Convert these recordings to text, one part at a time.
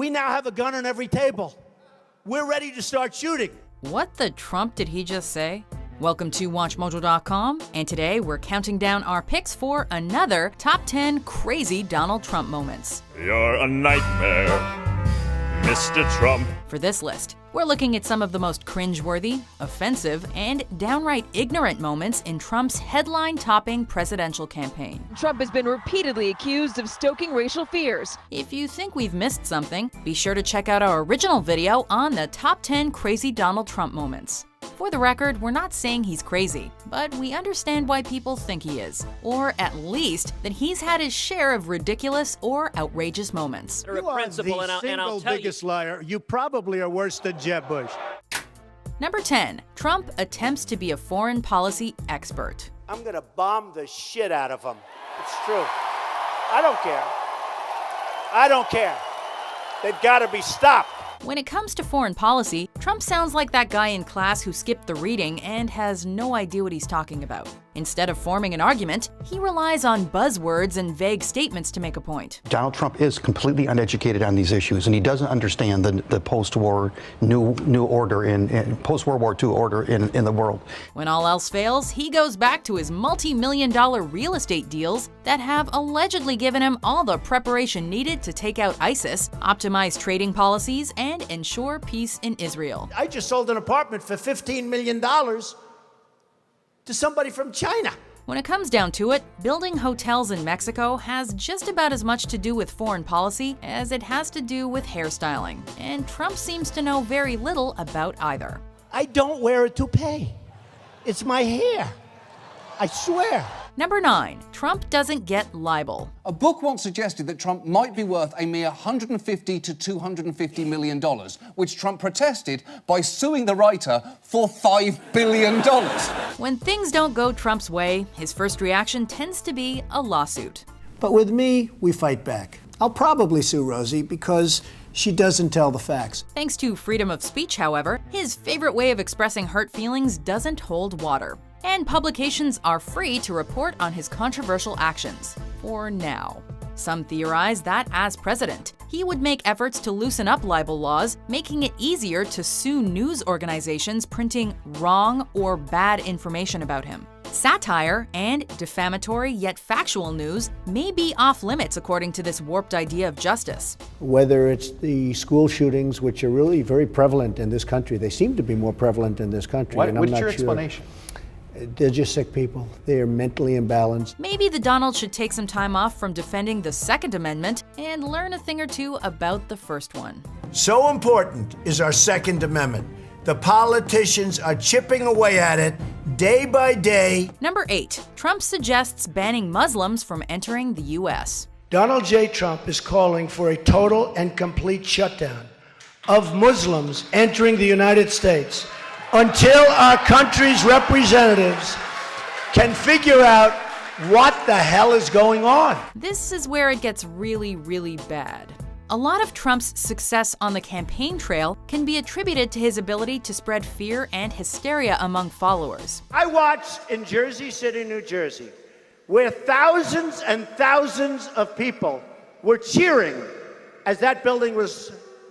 We now have a gun on every table. We're ready to start shooting. What the Trump did he just say? Welcome to WatchMojo.com, and today we're counting down our picks for another top 10 crazy Donald Trump moments. You're a nightmare, Mr. Trump. For this list, we're looking at some of the most cringeworthy, offensive, and downright ignorant moments in Trump's headline-topping presidential campaign. Trump has been repeatedly accused of stoking racial fears. If you think we've missed something, be sure to check out our original video on the top 10 crazy Donald Trump moments. For the record, we're not saying he's crazy, but we understand why people think he is, or at least that he's had his share of ridiculous or outrageous moments. You are the single biggest liar. You probably are worse than Jeb Bush. Number 10. Trump attempts to be a foreign policy expert. I'm gonna bomb the shit out of him. It's true. I don't care. I don't care. They've got to be stopped. When it comes to foreign policy, Trump sounds like that guy in class who skipped the reading and has no idea what he's talking about. Instead of forming an argument, he relies on buzzwords and vague statements to make a point. Donald Trump is completely uneducated on these issues, and he doesn't understand the post-war new order in post-World War II order in the world. When all else fails, he goes back to his multi-million-dollar real estate deals that have allegedly given him all the preparation needed to take out ISIS, optimize trading policies, and ensure peace in Israel. I just sold an apartment for $15 million to somebody from China. When it comes down to it, building hotels in Mexico has just about as much to do with foreign policy as it has to do with hairstyling, and Trump seems to know very little about either. I don't wear a toupee. It's my hair. I swear. Number 9. Trump doesn't get libel. A book once suggested that Trump might be worth a mere $150 to $250 million, which Trump protested by suing the writer for $5 billion. When things don't go Trump's way, his first reaction tends to be a lawsuit. But with me, we fight back. I'll probably sue Rosie because she doesn't tell the facts. Thanks to freedom of speech, however, his favorite way of expressing hurt feelings doesn't hold water. And publications are free to report on his controversial actions, for now. Some theorize that, as president, he would make efforts to loosen up libel laws, making it easier to sue news organizations printing wrong or bad information about him. Satire and defamatory yet factual news may be off limits according to this warped idea of justice. Whether it's the school shootings, which are really very prevalent in this country, they seem to be more prevalent in this country. And I'm What's not your sure. explanation? They're just sick people. They are mentally imbalanced. Maybe the Donald should take some time off from defending the Second Amendment and learn a thing or two about the first one. So important is our Second Amendment. The politicians are chipping away at it day by day. Number 8. Trump suggests banning Muslims from entering the U.S. Donald J. Trump is calling for a total and complete shutdown of Muslims entering the United States until our country's representatives can figure out what the hell is going on. This is where it gets really, really bad. A lot of Trump's success on the campaign trail can be attributed to his ability to spread fear and hysteria among followers. I watched in Jersey City, New Jersey, where thousands and thousands of people were cheering as that building was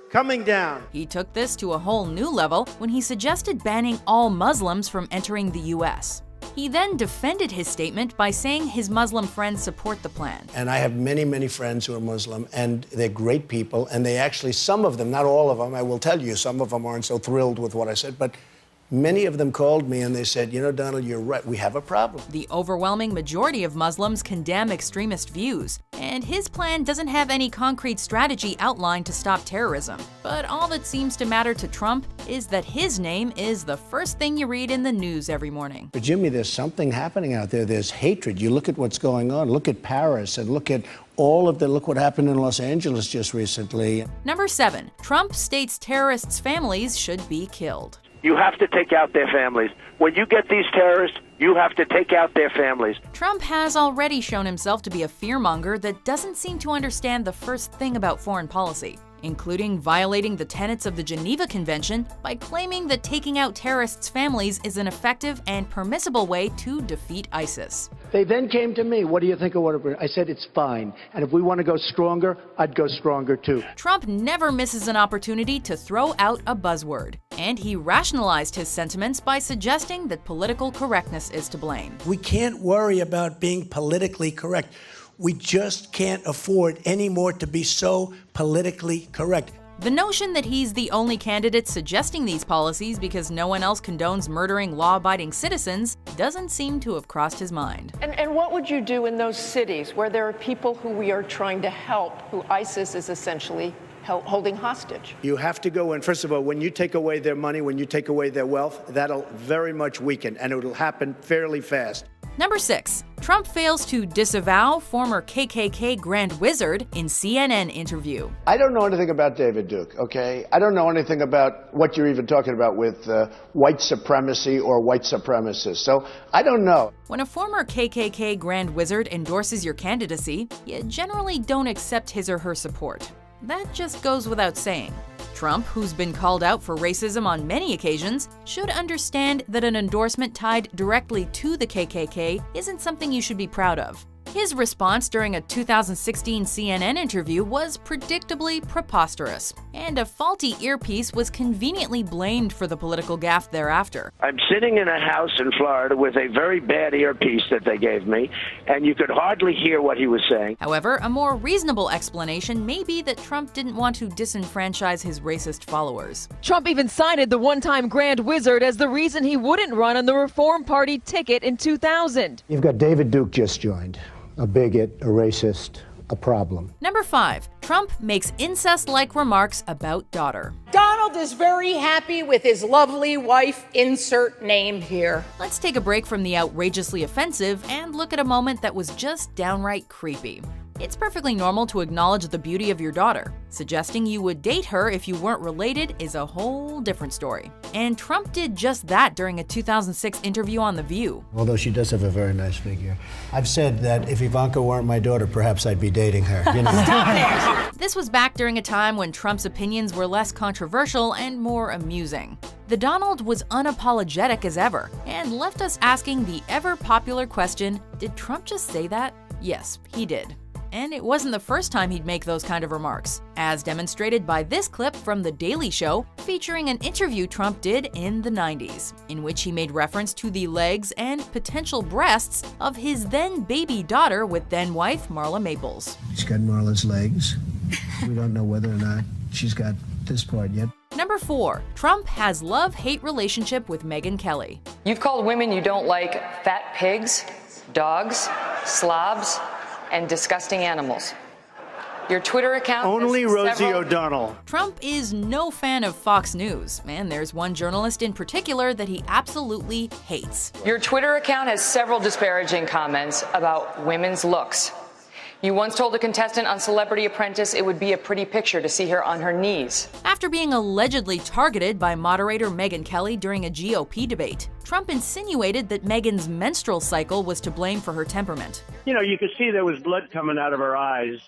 coming down. He took this to a whole new level when he suggested banning all Muslims from entering the U.S. He then defended his statement by saying his Muslim friends support the plan. And I have many, many friends who are Muslim, and they're great people. And they actually, some of them, not all of them, I will tell you, some of them aren't so thrilled with what I said, but many of them called me and they said, you know, Donald, you're right, we have a problem. The overwhelming majority of Muslims condemn extremist views, and his plan doesn't have any concrete strategy outlined to stop terrorism. But all that seems to matter to Trump is that his name is the first thing you read in the news every morning. But Jimmy, there's something happening out there. There's hatred. You look at what's going on. Look at Paris and look at look what happened in Los Angeles just recently. Number 7. Trump states terrorists' families should be killed. You have to take out their families. When you get these terrorists, you have to take out their families. Trump has already shown himself to be a fearmonger that doesn't seem to understand the first thing about foreign policy. including violating the tenets of the Geneva Convention by claiming that taking out terrorists' families is an effective and permissible way to defeat ISIS. They then came to me, what do you think of what I said? It's fine. And if we want to go stronger, I'd go stronger too. Trump never misses an opportunity to throw out a buzzword, and he rationalized his sentiments by suggesting that political correctness is to blame. We can't worry about being politically correct. We just can't afford anymore to be so politically correct. The notion that he's the only candidate suggesting these policies because no one else condones murdering law-abiding citizens doesn't seem to have crossed his mind. And what would you do in those cities where there are people who we are trying to help, who ISIS is essentially holding hostage? You have to go in. First of all, when you take away their money, when you take away their wealth, that'll very much weaken, and it'll happen fairly fast. Number 6. Trump fails to disavow former KKK Grand Wizard in CNN interview. I don't know anything about David Duke, okay? I don't know anything about what you're even talking about with white supremacy or white supremacists. So I don't know. When a former KKK Grand Wizard endorses your candidacy, you generally don't accept his or her support. That just goes without saying. Trump, who's been called out for racism on many occasions, should understand that an endorsement tied directly to the KKK isn't something you should be proud of. His response during a 2016 CNN interview was predictably preposterous, and a faulty earpiece was conveniently blamed for the political gaffe thereafter. I'm sitting in a house in Florida with a very bad earpiece that they gave me, and you could hardly hear what he was saying. However, a more reasonable explanation may be that Trump didn't want to disenfranchise his racist followers. Trump even cited the one-time Grand Wizard as the reason he wouldn't run on the Reform Party ticket in 2000. You've got David Duke just joined. A bigot, a racist, a problem. Number 5. Trump makes incest-like remarks about daughter. Donald is very happy with his lovely wife, insert name here. Let's take a break from the outrageously offensive and look at a moment that was just downright creepy. It's perfectly normal to acknowledge the beauty of your daughter. Suggesting you would date her if you weren't related is a whole different story. And Trump did just that during a 2006 interview on The View. Although she does have a very nice figure. I've said that if Ivanka weren't my daughter, perhaps I'd be dating her. You know. This was back during a time when Trump's opinions were less controversial and more amusing. The Donald was unapologetic as ever, and left us asking the ever-popular question, did Trump just say that? Yes, he did. And it wasn't the first time he'd make those kind of remarks, as demonstrated by this clip from The Daily Show featuring an interview Trump did in the 90s, in which he made reference to the legs and potential breasts of his then baby daughter with then wife Marla Maples. She's got Marla's legs. We don't know whether or not she's got this part yet. Number 4. Trump has love-hate relationship with Megyn Kelly. You've called women you don't like fat pigs, dogs, slobs, and disgusting animals. Your Twitter account Only Rosie O'Donnell. Trump is no fan of Fox News, and there's one journalist in particular that he absolutely hates. Your Twitter account has several disparaging comments about women's looks. You once told a contestant on Celebrity Apprentice it would be a pretty picture to see her on her knees. After being allegedly targeted by moderator Megyn Kelly during a GOP debate, Trump insinuated that Megyn's menstrual cycle was to blame for her temperament. You know, you could see there was blood coming out of her eyes,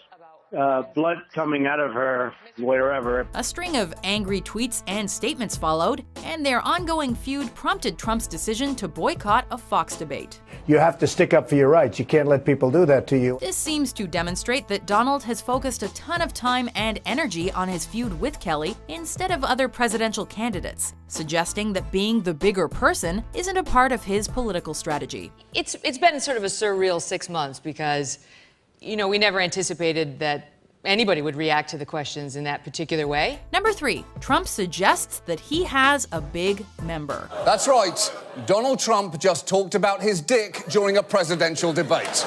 blood coming out of her wherever. A string of angry tweets and statements followed, and their ongoing feud prompted Trump's decision to boycott a Fox debate. You have to stick up for your rights. You can't let people do that to you. This seems to demonstrate that Donald has focused a ton of time and energy on his feud with Kelly instead of other presidential candidates, suggesting that being the bigger person isn't a part of his political strategy. It's been sort of a surreal 6 months because, you know, we never anticipated that anybody would react to the questions in that particular way. Number 3, Trump suggests that he has a big member. That's right. Donald Trump just talked about his dick during a presidential debate.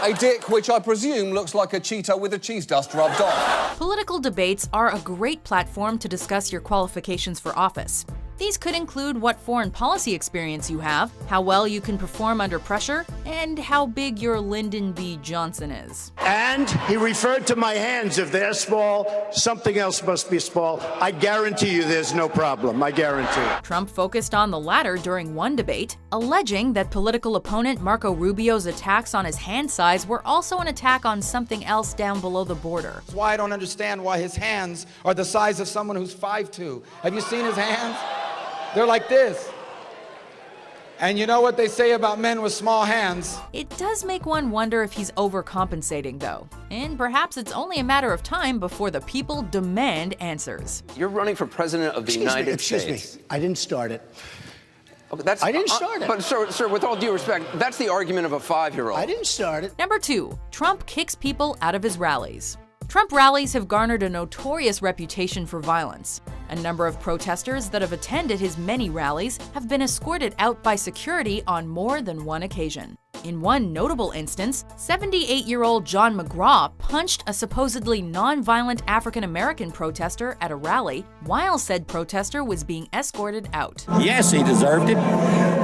A dick which I presume looks like a Cheeto with a cheese dust rubbed off. Political debates are a great platform to discuss your qualifications for office. These could include what foreign policy experience you have, how well you can perform under pressure, and how big your Lyndon B. Johnson is. And he referred to my hands. If they're small, something else must be small. I guarantee you there's no problem. I guarantee it. Trump focused on the latter during one debate, alleging that political opponent Marco Rubio's attacks on his hand size were also an attack on something else down below the border. That's why I don't understand why his hands are the size of someone who's 5'2". Have you seen his hands? They're like this. And you know what they say about men with small hands? It does make one wonder if he's overcompensating, though. And perhaps it's only a matter of time before the people demand answers. You're running for president of the United States. Excuse me. I didn't start it. Okay, I didn't start it. But sir, with all due respect, that's the argument of a 5-year-old. I didn't start it. Number 2, Trump kicks people out of his rallies. Trump rallies have garnered a notorious reputation for violence. A number of protesters that have attended his many rallies have been escorted out by security on more than one occasion. In one notable instance, 78-year-old John McGraw punched a supposedly non-violent African-American protester at a rally while said protester was being escorted out. Yes, he deserved it.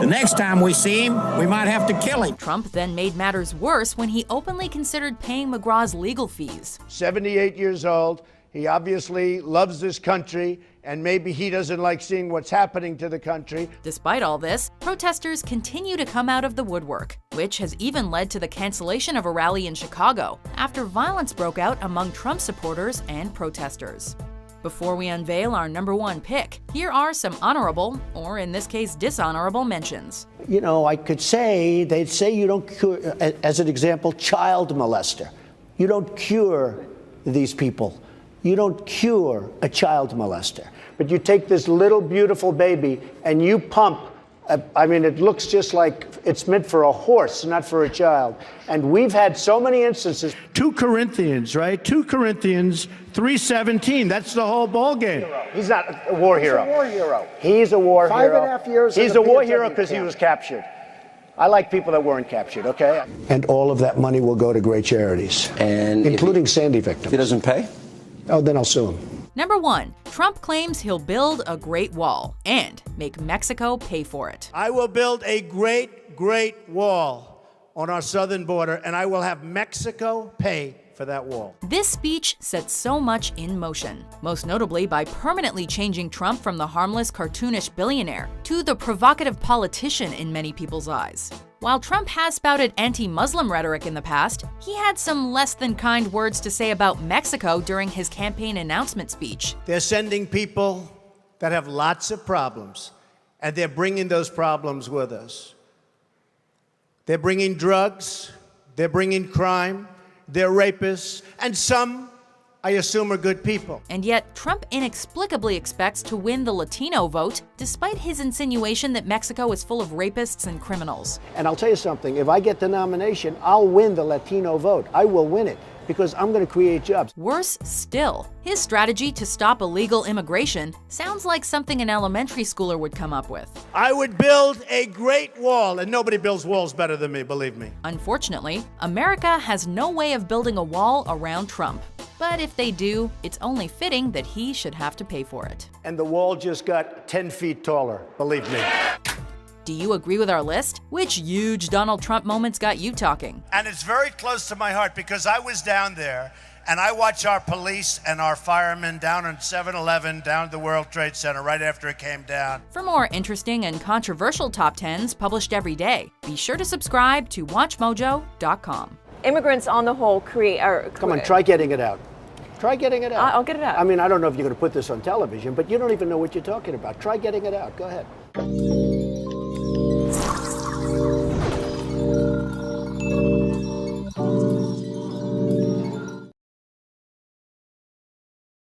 The next time we see him, we might have to kill him. Trump then made matters worse when he openly considered paying McGraw's legal fees. 78 years old. He obviously loves this country, and maybe he doesn't like seeing what's happening to the country. Despite all this, protesters continue to come out of the woodwork, which has even led to the cancellation of a rally in Chicago after violence broke out among Trump supporters and protesters. Before we unveil our number 1 pick, here are some honorable, or in this case dishonorable, mentions. You know, I could say, they'd say you don't cure, as an example, child molester. You don't cure these people. You don't cure a child molester. But you take this little beautiful baby and you pump, I mean, it looks just like it's meant for a horse, not for a child. And we've had so many instances. 2 Corinthians, right? 2 Corinthians 3:17. That's the whole ball game. He's not a war hero. He's a war hero. He's a war hero. 5.5 years. He's a war hero because he was captured. I like people that weren't captured, okay? And all of that money will go to great charities, And including Sandy victims. if he doesn't pay? Oh, then I'll sue him. Number 1, Trump claims he'll build a Great Wall and make Mexico pay for it. I will build a great wall on our southern border, and I will have Mexico pay for that wall. This speech set so much in motion, most notably by permanently changing Trump from the harmless, cartoonish billionaire to the provocative politician in many people's eyes. While Trump has spouted anti-Muslim rhetoric in the past, he had some less than kind words to say about Mexico during his campaign announcement speech. They're sending people that have lots of problems, and they're bringing those problems with us. They're bringing drugs, they're bringing crime, they're rapists, and some, I assume, are good people. And yet, Trump inexplicably expects to win the Latino vote, despite his insinuation that Mexico is full of rapists and criminals. And I'll tell you something, if I get the nomination, I'll win the Latino vote. I will win it because I'm going to create jobs. Worse still, his strategy to stop illegal immigration sounds like something an elementary schooler would come up with. I would build a great wall, and nobody builds walls better than me, believe me. Unfortunately, America has no way of building a wall around Trump. But if they do, it's only fitting that he should have to pay for it. And the wall just got 10 feet taller, believe me. Do you agree with our list? Which huge Donald Trump moments got you talking? And it's very close to my heart because I was down there and I watch our police and our firemen down on 7-Eleven, down at the World Trade Center right after it came down. For more interesting and controversial top 10s published every day, be sure to subscribe to WatchMojo.com. Immigrants on the whole Come on, try getting it out. Try getting it out. I'll get it out. I mean, I don't know if you're going to put this on television, but you don't even know what you're talking about. Try getting it out. Go ahead.